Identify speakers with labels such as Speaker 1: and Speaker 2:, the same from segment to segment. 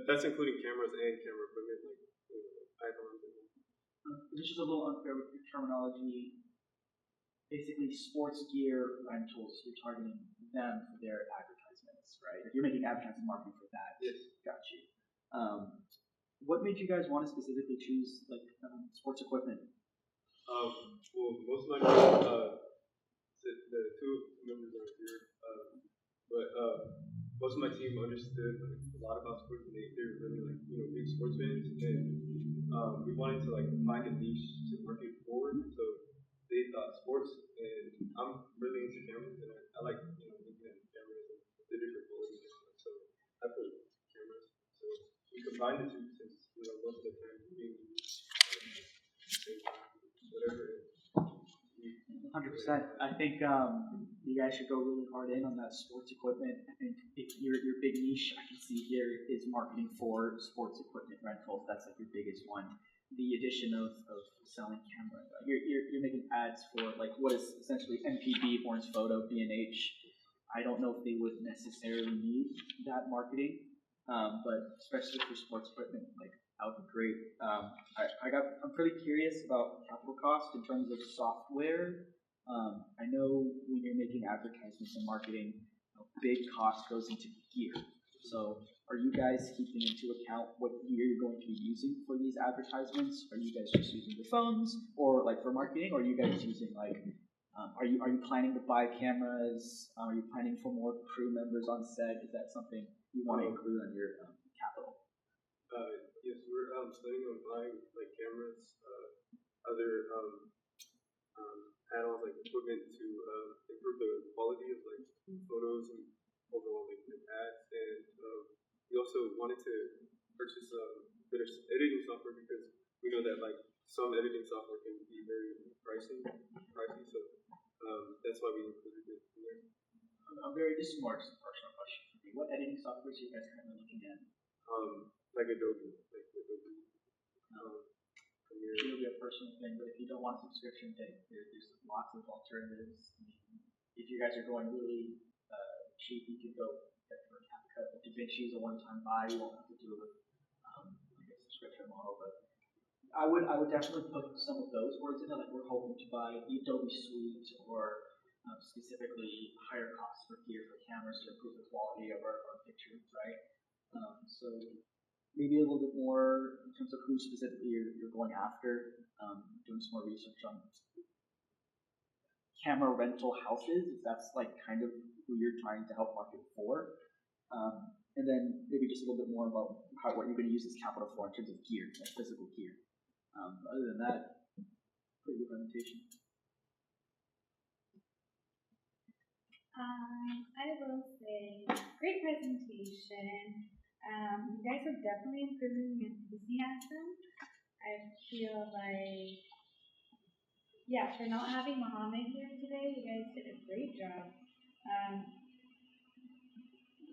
Speaker 1: that's including cameras and camera equipment, like iPhones.
Speaker 2: This is a little unfair with your terminology. Basically, sports gear rentals, you're targeting them for their advertisements, right? If you're making advertising marketing for that.
Speaker 1: Yes.
Speaker 2: Got you. What made you guys want to specifically choose sports equipment?
Speaker 1: Well, most of my the two members are here, but most of my team understood a lot about sports, and they're really big sports fans, and we wanted to find a niche to market forward. So they thought sports, and I'm really into cameras, and I like looking at cameras and the different qualities. So I put cameras. So we combined the two since most of the time being whatever.
Speaker 2: 100%. I think you guys should go really hard in on that sports equipment. I think if your big niche I can see here is marketing for sports equipment rentals. That's like your biggest one. The addition of selling camera. You're making ads for what is essentially MPB, Orange Photo, B&H. I don't know if they would necessarily need that marketing, but especially for sports equipment, that would be great. I'm pretty curious about capital cost in terms of software. I know when you're making advertisements and marketing, a big cost goes into gear. So are you guys keeping into account what gear you're going to be using for these advertisements? Are you guys just using your phones or for marketing? Or are you guys using are you planning to buy cameras? Are you planning for more crew members on set? Is that something you want to include on your capital?
Speaker 1: Yes, we're planning on buying cameras, other add-ons equipment to improve the quality of photos and overall ads. And we also wanted to purchase a bit of editing software because we know that some editing software can be very pricey. So that's why we included it in there.
Speaker 2: This is more just a personal question for me. What editing software are you guys currently looking at?
Speaker 1: Adobe.
Speaker 2: It'll be a personal thing, but if you don't want a subscription, there's lots of alternatives. If you guys are going really cheap, you can go get for a CapCut. But DaVinci is a one-time buy. You won't have to do a subscription model. But I would definitely put some of those words in it. We're hoping to buy the Adobe Suite or specifically higher costs for gear for cameras to improve the quality of our pictures, right? So maybe a little bit more in terms of who specifically you're going after, doing some more research on camera rental houses, if that's kind of who you're trying to help market for. And then maybe just a little bit more about what you're going to use this capital for in terms of gear, physical gear. Other than that, pretty good presentation.
Speaker 3: I will say, great presentation. You guys are definitely improving enthusiasm. I feel for not having Mohammed here today, you guys did a great job.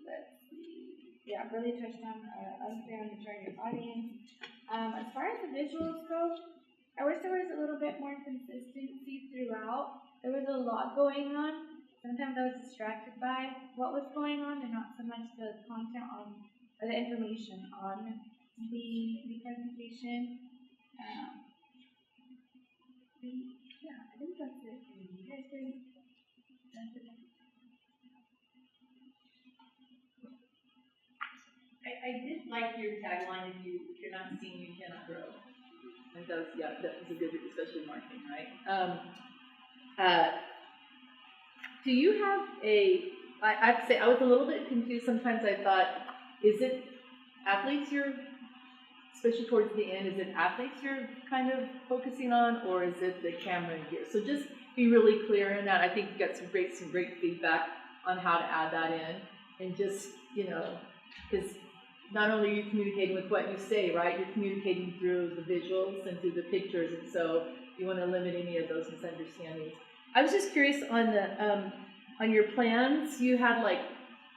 Speaker 3: Let's see. Yeah, really touched on us there on the target audience. As far as the visuals go, I wish there was a little bit more consistency throughout. There was a lot going on. Sometimes I was distracted by what was going on and not so much the content or the information on the presentation. I think that's it. You guys did. That's it.
Speaker 4: I did like your tagline, if you're not seen, you cannot grow. And that was a good, especially marketing, right? Do you have I have to say, I was a little bit confused. Sometimes I thought, is it athletes you're, especially towards the end, is it athletes you're kind of focusing on, or is it the camera and gear? So just be really clear in that. I think you got some great feedback on how to add that in. And just, because not only are you communicating with what you say, right? You're communicating through the visuals and through the pictures, and so you want to eliminate any of those misunderstandings. I was just curious on your plans. You had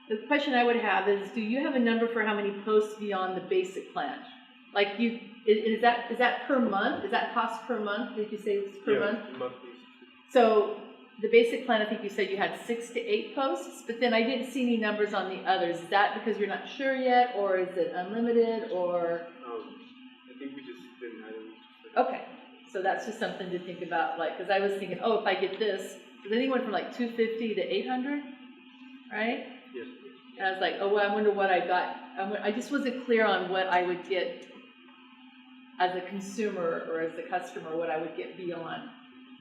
Speaker 4: the question I would have is, do you have a number for how many posts beyond the basic plan? Is that per month? Is that cost per month? Did you say it was per month?
Speaker 1: Monthly.
Speaker 4: So the basic plan, I think you said you had 6 to 8 posts, but then I didn't see any numbers on the others. Is that because you're not sure yet, or is it unlimited, or?
Speaker 1: I think we just didn't have them.
Speaker 4: Okay, so that's just something to think about, like, because I was thinking, oh, if I get this, because I think it went from like 250 to 800, right?
Speaker 1: Yes.
Speaker 4: And I was like, oh, well, I wonder what I got. I just wasn't clear on what I would get as a consumer or as a customer, what I would get beyond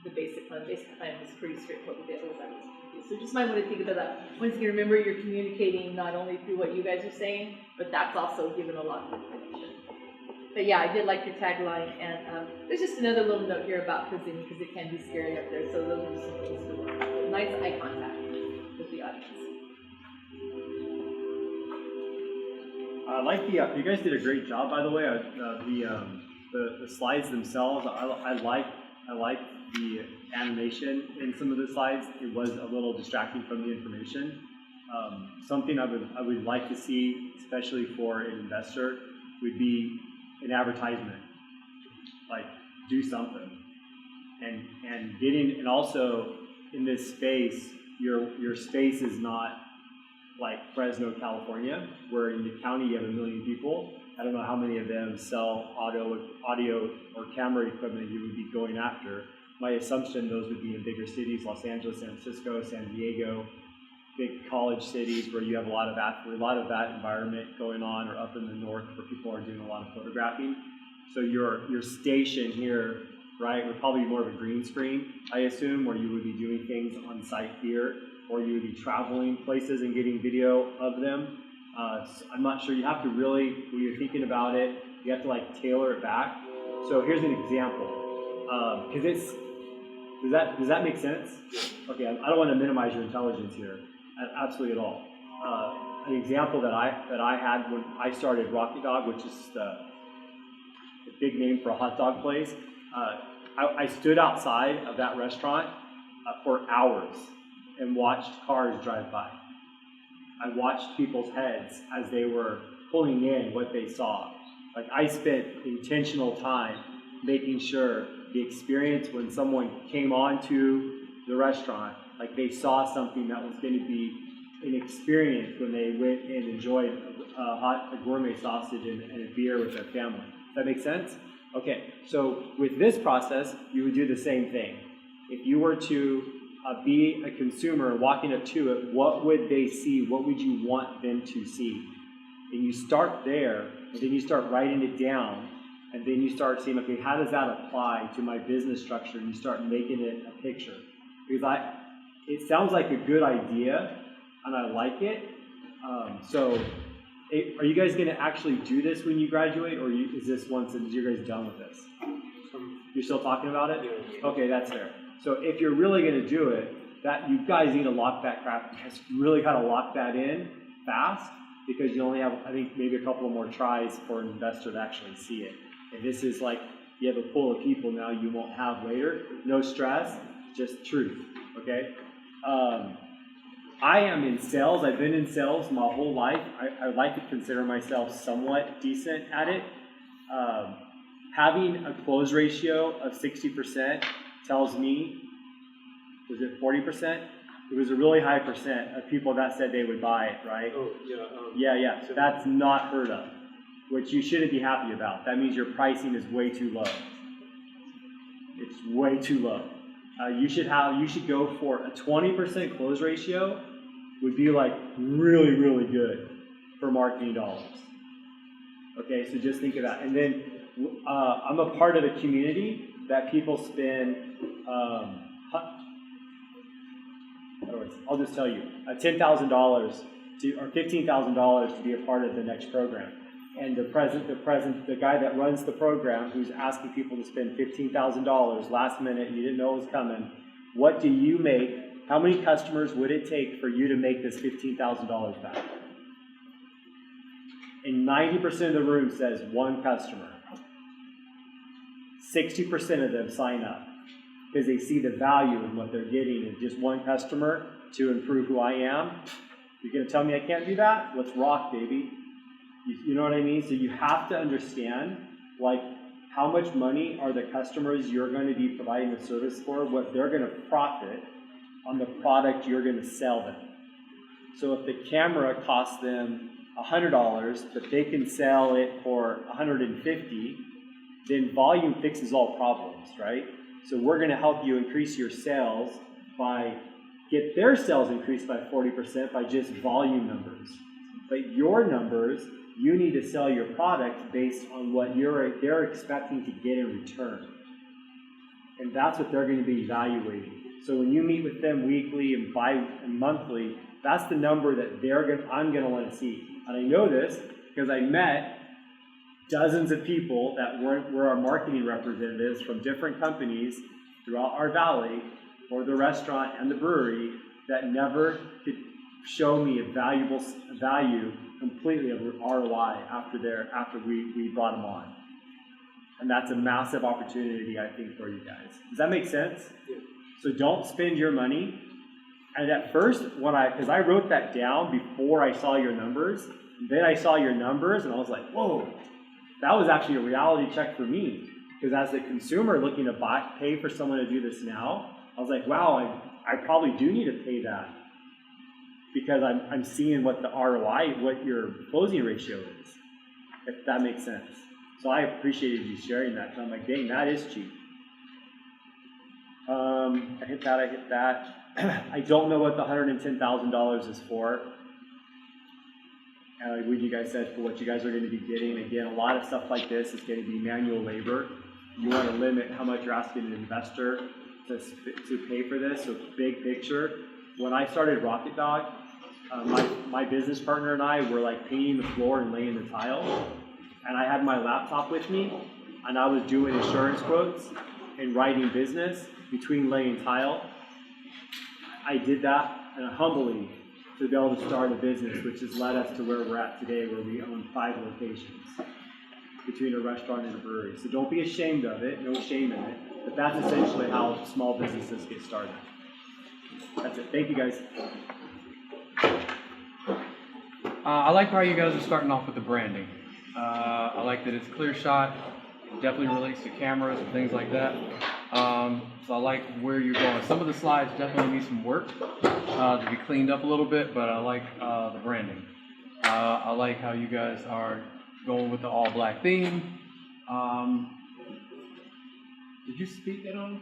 Speaker 4: the basic plan. The basic plan was pretty straightforward. The others I was confused. So just might want to think about that. Once again, remember you're communicating not only through what you guys are saying, but that's also given a lot of information. But yeah, I did like your tagline, and there's just another little note here about presenting because it can be scary up there. So those are some things to look at. Nice eye contact with the audience.
Speaker 5: I like the. You guys did a great job, by the way. The slides themselves. I like the animation in some of the slides. It was a little distracting from the information. Something I would like to see, especially for an investor, would be an advertisement. Like, do something, and also in this space, your space is not like Fresno, California, where in the county you have 1 million people. I don't know how many of them sell audio or camera equipment you would be going after. My assumption those would be in bigger cities, Los Angeles, San Francisco, San Diego, big college cities where you have a lot of that environment going on, or up in the north where people are doing a lot of photographing. So your station here, right, would probably be more of a green screen, I assume, where you would be doing things on site here, or you would be traveling places and getting video of them. I'm not sure. You have to really, when you're thinking about it, you have to like tailor it back. So here's an example, because does that make sense? Okay, I don't want to minimize your intelligence here, absolutely at all. An example that I had when I started Rocket Dog, which is the big name for a hot dog place. I stood outside of that restaurant for hours and watched cars drive by. I watched people's heads as they were pulling in what they saw. Like, I spent intentional time making sure the experience when someone came onto the restaurant, like they saw something that was going to be an experience when they went and enjoyed a gourmet sausage and a beer with their family. Does that make sense? Okay, so with this process, you would do the same thing. If you were to be a consumer walking up to it, what would they see? What would you want them to see? And you start there, and then you start writing it down, and then you start seeing, okay, how does that apply to my business structure? And you start making it a picture. Because it sounds like a good idea, and I like it. Are you guys going to actually do this when you graduate, or is this once you're guys done with this? You're still talking about it?
Speaker 1: Yeah.
Speaker 5: Okay, that's fair. So if you're really going to do it, that you guys need to lock that crap. You guys really got to lock that in fast, because you only have, I think, maybe a couple more tries for an investor to actually see it. And this is like, you have a pool of people now you won't have later. No stress, just truth, okay? I am in sales. I've been in sales my whole life. I like to consider myself somewhat decent at it. Having a close ratio of 60% tells me, was it 40%? It was a really high percent of people that said they would buy it, right?
Speaker 1: Oh, yeah.
Speaker 5: Yeah. So that's not heard of, which you shouldn't be happy about. That means your pricing is way too low. It's way too low. You should go for a 20% close ratio. Would be like really, really good for marketing dollars. Okay, so just think of that. And then I'm a part of a community that people spend, I'll just tell you, $10,000 or $15,000 to be a part of the next program. And the guy that runs the program, who's asking people to spend $15,000 last minute, and you didn't know it was coming, what do you make? How many customers would it take for you to make this $15,000 back? And 90% of the room says one customer. 60% of them sign up because they see the value in what they're getting in just one customer to improve who I am. You're going to tell me I can't do that? Let's rock, baby. You know what I mean? So you have to understand, like, how much money are the customers you're going to be providing the service for, what they're going to profit, on the product you're going to sell them. So if the camera costs them $100, but they can sell it for $150, then volume fixes all problems, right? So we're going to help you increase your sales by get their sales increased by 40% by just volume numbers. But your numbers, you need to sell your product based on what they're expecting to get in return. And that's what they're going to be evaluating. So when you meet with them weekly and monthly, that's the number that I'm going to want to see. And I know this because I met dozens of people that were our marketing representatives from different companies throughout our valley, or the restaurant and the brewery, that never could show me a value completely of ROI after we brought them on. And that's a massive opportunity, I think, for you guys. Does that make sense?
Speaker 1: Yeah.
Speaker 5: So don't spend your money. And at first, because I wrote that down before I saw your numbers, then I saw your numbers and I was like, whoa, that was actually a reality check for me. Because as a consumer looking to pay for someone to do this now, I was like, wow, I probably do need to pay that. Because I'm seeing what the ROI, what your closing ratio is, if that makes sense. So I appreciated you sharing that. I'm like, dang, that is cheap. I hit that. I don't know what the $110,000 is for. What you guys said, for what you guys are going to be getting. Again, a lot of stuff like this is going to be manual labor. You want to limit how much you're asking an investor to pay for this. So big picture. When I started Rocket Dog, my business partner and I were like painting the floor and laying the tile. And I had my laptop with me, and I was doing insurance quotes and writing business between laying tile. I did that humbly to be able to start a business, which has led us to where we're at today, where we own 5 locations between a restaurant and a brewery. So don't be ashamed of it, no shame in it, but that's essentially how small businesses get started. That's it. Thank you, guys.
Speaker 6: I like how you guys are starting off with the branding. I like that it's clear shot, definitely relates to cameras and things like that. So I like where you're going. Some of the slides definitely need some work to be cleaned up a little bit, but I like the branding. I like how you guys are going with the all black theme. Did you speak at all?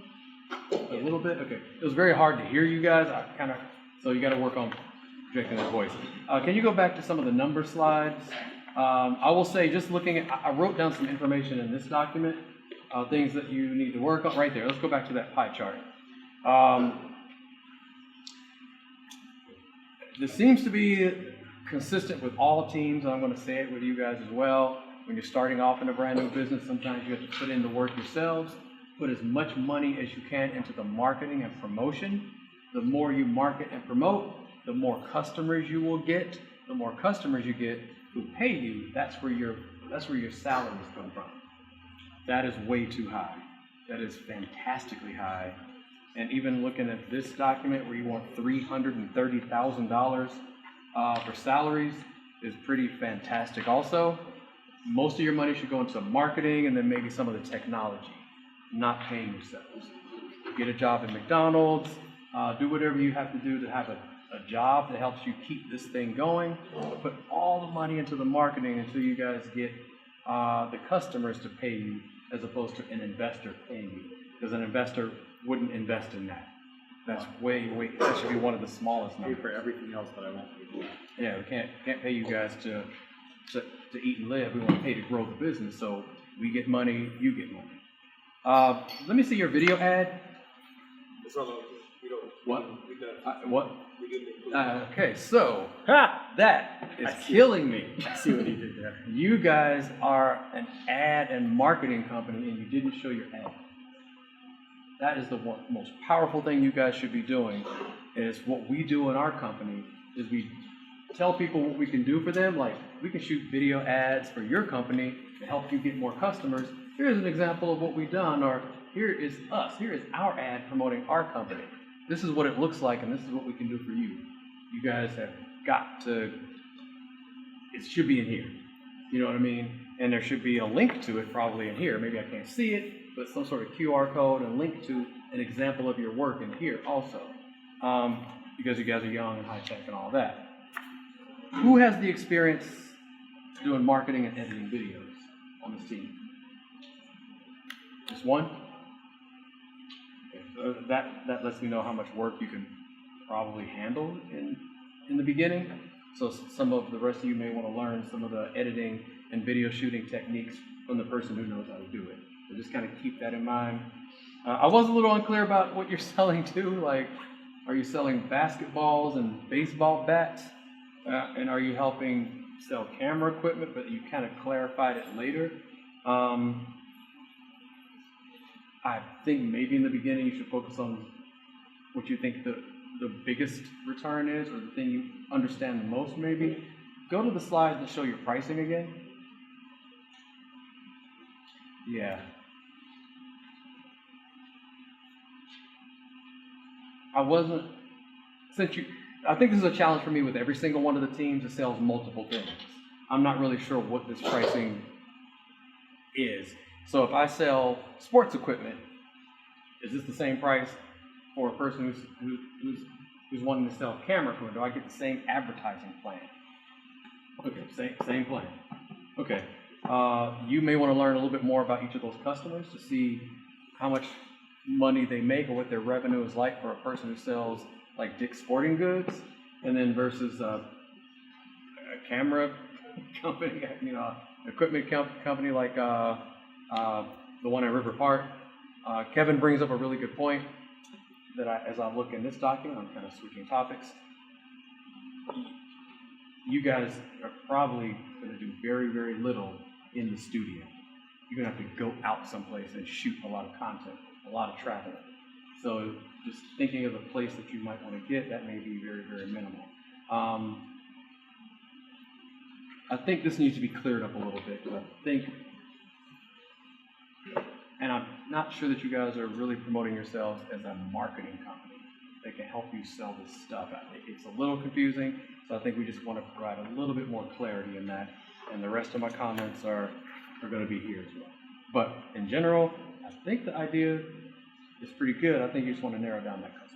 Speaker 6: A little bit? Okay. It was very hard to hear you guys. So you got to work on projecting that voice. Can you go back to some of the number slides? I will say, just looking at, I wrote down some information in this document, things that you need to work on. Right there. Let's go back to that pie chart. This seems to be consistent with all teams. I'm going to say it with you guys as well. When you're starting off in a brand new business, sometimes you have to put in the work yourselves. Put as much money as you can into the marketing and promotion. The more you market and promote, the more customers you will get. The more customers you get who pay you, that's where your salaries come from. That is way too high. That is fantastically high. And even looking at this document where you want $330,000 for salaries is pretty fantastic also. Most of your money should go into marketing and then maybe some of the technology, not paying yourselves. Get a job at McDonald's, do whatever you have to do to have a job that helps you keep this thing going. Put all the money into the marketing until you guys get the customers to pay you, as opposed to an investor paying you. Because an investor wouldn't invest in that. That's that should be one of the smallest numbers.
Speaker 5: Pay for everything else, but I won't pay for that.
Speaker 6: Yeah, we can't pay you guys to eat and live. We want to pay to grow the business. So we get money, you get money. Let me see your video ad.
Speaker 1: It's not like we don't.
Speaker 6: What?
Speaker 1: We done.
Speaker 6: What?
Speaker 1: We didn't.
Speaker 6: Okay, so that is killing me.
Speaker 5: I see what he did there.
Speaker 6: You guys are an ad and marketing company, and you didn't show your ad. That is the most powerful thing you guys should be doing. Is what we do in our company is we tell people what we can do for them. Like, we can shoot video ads for your company to help you get more customers. Here's an example of what we've done, or here is us. Here is our ad promoting our company. This is what it looks like, and this is what we can do for you. You guys have got to, it should be in here. You know what I mean? And there should be a link to it probably in here. Maybe I can't see it, but some sort of QR code and link to an example of your work in here also. because you guys are young and high tech and all that. Who has the experience doing marketing and editing videos on this team? Just one? Okay, so that lets me know how much work you can probably handle in the beginning. So some of the rest of you may want to learn some of the editing and video shooting techniques from the person who knows how to do it. So just kind of keep that in mind. I was a little unclear about what you're selling too. Like, are you selling basketballs and baseball bats? And are you helping sell camera equipment? But you kind of clarified it later. I think maybe in the beginning you should focus on what you think the biggest return is, or the thing you understand the most maybe. Go to the slides that show your pricing again. Yeah. I think this is a challenge for me with every single one of the teams that sells multiple things. I'm not really sure what this pricing is. So if I sell sports equipment, is this the same price for a person who's wanting to sell camera equipment? Do I get the same advertising plan? Okay, same plan. Okay. You may want to learn a little bit more about each of those customers to see how much money they make or what their revenue is like for a person who sells like Dick's Sporting Goods, and then versus a camera company, equipment company like the one at River Park. Kevin brings up a really good point that as I look in this document, I'm kind of switching topics. You guys are probably going to do very, very little in the studio. You're going to have to go out someplace and shoot a lot of content, a lot of traveling. So just thinking of the place that you might want to get, that may be very, very minimal. I think this needs to be cleared up a little bit. And I'm not sure that you guys are really promoting yourselves as a marketing company that can help you sell this stuff. It's a little confusing, so I think we just want to provide a little bit more clarity in that. And the rest of my comments are going to be here as well. But in general, I think the idea is pretty good. I think you just want to narrow down that customer.